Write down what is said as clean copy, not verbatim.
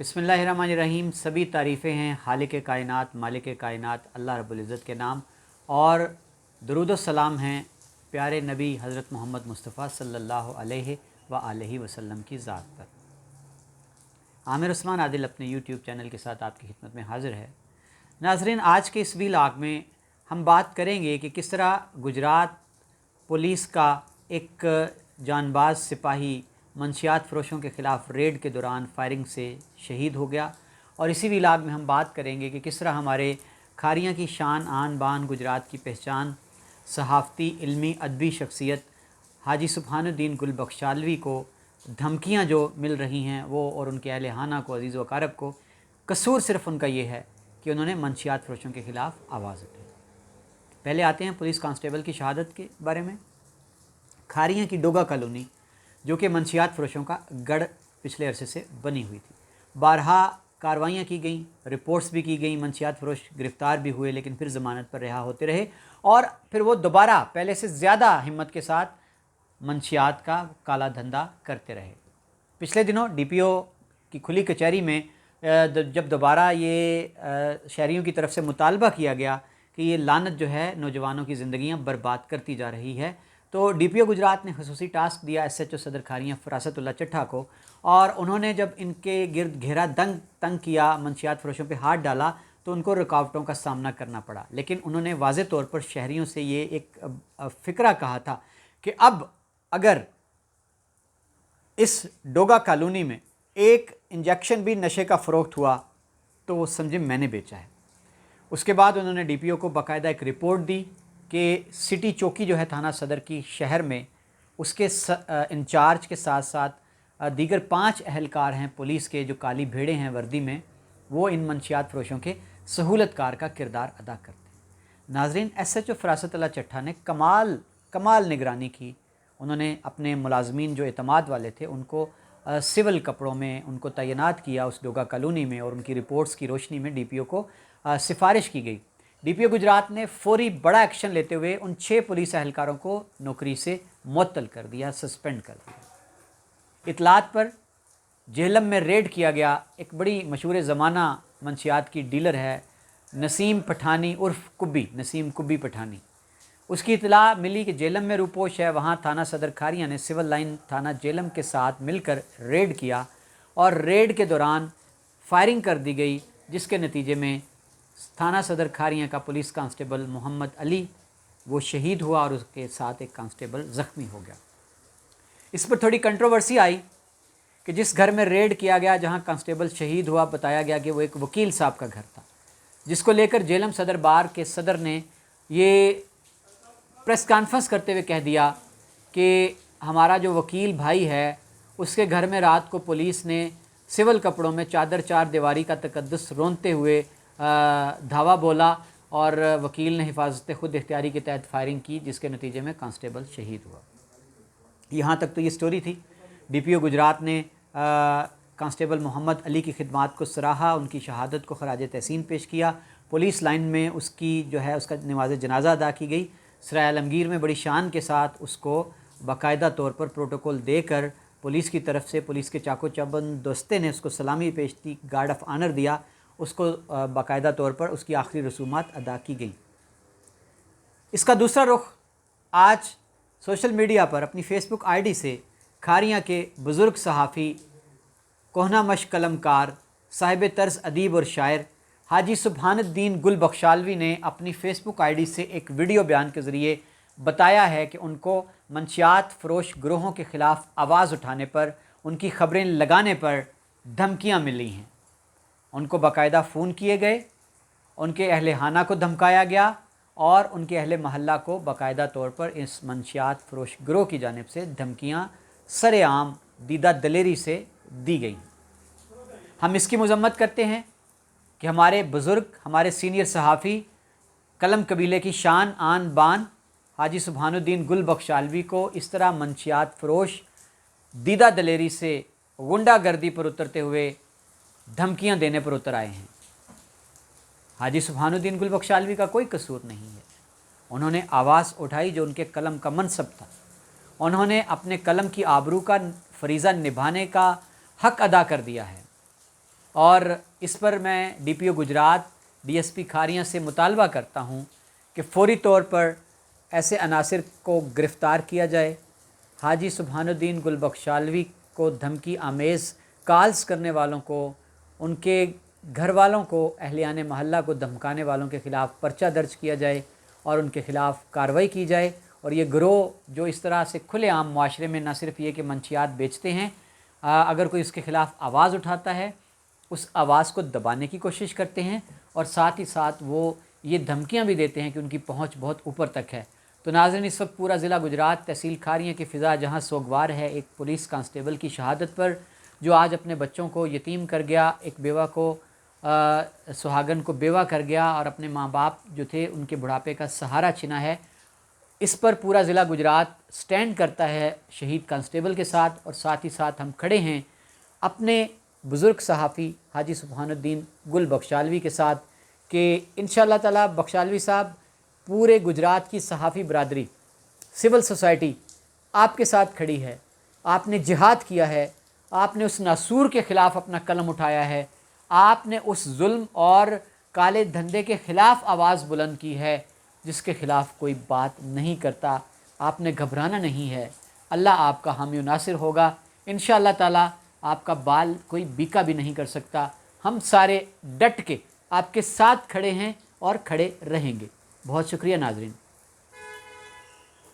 बिस्मिल्लाहिर्रहमानिर्रहीम। सभी तारीफ़ें हैं खालिक कायनात मालिक कायनात अल्लाह रब्बुल इज़्ज़त के नाम, और दुरूद व सलाम हैं प्यारे नबी हज़रत मोहम्मद मुस्तफ़ा सल्लल्लाहु अलैहि व आलिहि वसल्लम की ज़ात पर। आमिर उस्मान आदिल अपने यूट्यूब चैनल के साथ आपकी खिदमत में हाज़िर है। नाज़रीन, आज के इस व्लॉग में हम बात करेंगे कि किस तरह गुजरात पुलिस का एक जानबाज सिपाही मंशियात फ़रोशों के ख़िलाफ़ रेड के दौरान फायरिंग से शहीद हो गया। और इसी व्लॉग में हम बात करेंगे कि किस तरह हमारे खारियाँ की शान आन बान, गुजरात की पहचान, सहाफ़ती इल्मी अदबी शख्सियत हाजी सुब्हानुद्दीन गुल बख्शालवी को धमकियाँ जो मिल रही हैं वो, और उनके अहले खाना को, अज़ीज़ व अक़ारब को, कसूर सिर्फ़ उनका ये है कि उन्होंने मंशियात फ़रोशों के ख़िलाफ़ आवाज़ उठाई। पहले आते हैं पुलिस कांस्टेबल की शहादत के बारे में। खारियाँ की डोगा कॉलोनी, जो कि मंशियात फ़रोशों का गढ़ पिछले अरसे से बनी हुई थी, बारहा कार्रवाइयाँ की गईं, रिपोर्ट्स भी की गईं, मंशियात फ़रोश गिरफ़्तार भी हुए, लेकिन फिर ज़मानत पर रिहा होते रहे, और फिर वो दोबारा पहले से ज़्यादा हिम्मत के साथ मंशियात का काला धंधा करते रहे। पिछले दिनों DPO की खुली कचहरी में जब दोबारा ये शहरियों की तरफ से मुतालबा किया गया कि ये लानत जो है नौजवानों की ज़िंदगियां बर्बाद करती जा रही है, तो DPO गुजरात ने खसूसी टास्क दिया SHO सदर खारियाँ फ़रासतुल्लाह चट्ठा को, और उन्होंने जब इनके गिर्द घेरा तंग किया, मंशियात फ़रोशों पे हाथ डाला, तो उनको रुकावटों का सामना करना पड़ा। लेकिन उन्होंने वाज़े तौर पर शहरियों से ये एक फ़िक्रा कहा था कि अब अगर इस डोगा कॉलोनी में एक इंजेक्शन भी नशे का फ़रोख्त हुआ तो वो समझे मैंने बेचा है। उसके बाद उन्होंने DPO को बाकायदा एक रिपोर्ट दी कि सिटी चौकी जो है थाना सदर की शहर में, उसके इंचार्ज के साथ साथ दीगर 5 अहलकार हैं पुलिस के जो काली भेड़े हैं वर्दी में, वो इन मंशियात फ़रोशों के सहूलतकार का किरदार अदा करते हैं। नाज़रीन, SHO फ़रासतुल्लाह चट्ठा ने कमाल निगरानी की। उन्होंने अपने मुलाजमीन जो एतमाद वाले थे उनको सिविल कपड़ों में उनको तैनात किया उस डोगा कॉलोनी में, और उनकी रिपोर्ट्स की रोशनी में DPO को सिफारिश की गई। DPO गुजरात ने फौरी बड़ा एक्शन लेते हुए उन 6 पुलिस अहलकारों को नौकरी से मुअत्तल कर दिया, सस्पेंड कर दिया। इतलात पर जेहलम में रेड किया गया। एक बड़ी मशहूर ज़माना मंशियात की डीलर है नसीम पठानी उर्फ कुब्बी, नसीम कुब्बी पठानी। उसकी इतला मिली कि जेलम में रूपोश है। वहाँ थाना सदर खारियाँ ने सिविल लाइन थाना जेलम के साथ मिलकर रेड किया, और रेड के दौरान फायरिंग कर दी गई, जिसके नतीजे में थाना सदर खारियाँ का पुलिस कांस्टेबल मोहम्मद अली वो शहीद हुआ, और उसके साथ एक कांस्टेबल ज़ख्मी हो गया। इस पर थोड़ी कंट्रोवर्सी आई कि जिस घर में रेड किया गया, जहाँ कांस्टेबल शहीद हुआ, बताया गया कि वो एक वकील साहब का घर था, जिसको लेकर जेलम सदर बार के सदर ने ये प्रेस कॉन्फ्रेंस करते हुए कह दिया कि हमारा जो वकील भाई है उसके घर में रात को पुलिस ने सिविल कपड़ों में चार दीवारी का तकद्दुस रोनते हुए धावा बोला, और वकील ने हिफाजत खुद इख्तियारी के तहत फायरिंग की, जिसके नतीजे में कांस्टेबल शहीद हुआ। यहाँ तक तो ये स्टोरी थी। DPO गुजरात ने कांस्टेबल मोहम्मद अली की खिदमात को सराहा, उनकी शहादत को खराज तहसीन पेश किया। पुलिस लाइन में उसकी जो है उसका नमाज जनाजा अदा की गई। सराय आलमगीर में बड़ी शान के साथ उसको बाकायदा तौर पर प्रोटोकॉल देकर पुलिस की तरफ से, पुलिस के चाको चबंद दस्ते ने उसको सलामी पेश की, गार्ड ऑफ ऑनर दिया, उसको बाकायदा तौर पर उसकी आखिरी रसूमात अदा की गई। इसका दूसरा रुख आज सोशल मीडिया पर अपनी फेसबुक ID से खारियाँ के बुज़ुर्ग सहाफ़ी, कोहना मश कलमकार, साहिब तर्ज अदीब और शायर हाजी सुब्हानुद्दीन गुल बख्शालवी ने अपनी फेसबुक ID से एक वीडियो बयान के ज़रिए बताया है कि उनको मंशियात फ़रोश ग्रोहों के ख़िलाफ़ आवाज़ उठाने पर, उनकी ख़बरें लगाने पर धमकियाँ मिली हैं। उनको बाकायदा फ़ोन किए गए, उनके अहले खाना को धमकाया गया, और उनके अहले महल्ला को बाकायदा तौर पर इस मंशियात फ़रोश ग्रोह की जानिब से धमकियाँ सरेआम दीदा दलेरी से दी गई। हम इसकी मज़म्मत करते हैं कि हमारे बुज़ुर्ग, हमारे सीनियर सहाफ़ी, कलम कबीले की शान आन बान हाजी सुब्हानुद्दीन गुल बख्शालवी को इस तरह मंशियात फ़रोश दीदा दलेरी से गुंडागर्दी पर उतरते हुए धमकियां देने पर उतर आए हैं। हाजी सुब्हानुद्दीन गुल बख्शालवी का कोई कसूर नहीं है। उन्होंने आवाज़ उठाई जो उनके कलम का मनसब था। उन्होंने अपने कलम की आबरू का फरीज़ा निभाने का हक़ अदा कर दिया है। اور اس پر میں DPO گجرات DSP کھاریاں سے مطالبہ کرتا ہوں کہ فوری طور پر ایسے عناصر کو گرفتار کیا جائے۔ حاجی سبحان الدین گل بخشالوی کو دھمکی آمیز کالز کرنے والوں کو، ان کے گھر والوں کو، اہلیان محلہ کو دھمکانے والوں کے خلاف پرچہ درج کیا جائے اور ان کے خلاف کارروائی کی جائے۔ اور یہ گروہ جو اس طرح سے کھلے عام معاشرے میں نہ صرف یہ کہ منشیات بیچتے ہیں، اگر کوئی اس کے خلاف آواز اٹھاتا ہے اس آواز کو دبانے کی کوشش کرتے ہیں، اور ساتھ ہی ساتھ وہ یہ دھمکیاں بھی دیتے ہیں کہ ان کی پہنچ بہت اوپر تک ہے۔ تو ناظرین، اس وقت پورا ضلع گجرات تحصیل کھاریاں کی فضا جہاں سوگوار ہے ایک پولیس کانسٹیبل کی شہادت پر، جو آج اپنے بچوں کو یتیم کر گیا، ایک بیوہ کو سہاگن کو بیوہ کر گیا اور اپنے ماں باپ جو تھے ان کے بڑھاپے کا سہارا چھنا ہے۔ اس پر پورا ضلع گجرات سٹینڈ کرتا ہے شہید کانسٹیبل کے ساتھ، اور ساتھ ہی ساتھ ہم کھڑے ہیں اپنے بزرگ صحافی حاجی سبحان الدین گل بخشالوی کے ساتھ کہ انشاءاللہ تعالی بخشالوی صاحب، پورے گجرات کی صحافی برادری، سول سوسائٹی آپ کے ساتھ کھڑی ہے۔ آپ نے جہاد کیا ہے، آپ نے اس ناسور کے خلاف اپنا قلم اٹھایا ہے، آپ نے اس ظلم اور کالے دھندے کے خلاف آواز بلند کی ہے جس کے خلاف کوئی بات نہیں کرتا۔ آپ نے گھبرانا نہیں ہے، اللہ آپ کا حامی و ناصر ہوگا انشاءاللہ تعالی۔ آپ کا بال کوئی بیکا بھی نہیں کر سکتا۔ ہم سارے ڈٹ کے آپ کے ساتھ کھڑے ہیں اور کھڑے رہیں گے۔ بہت شکریہ ناظرین۔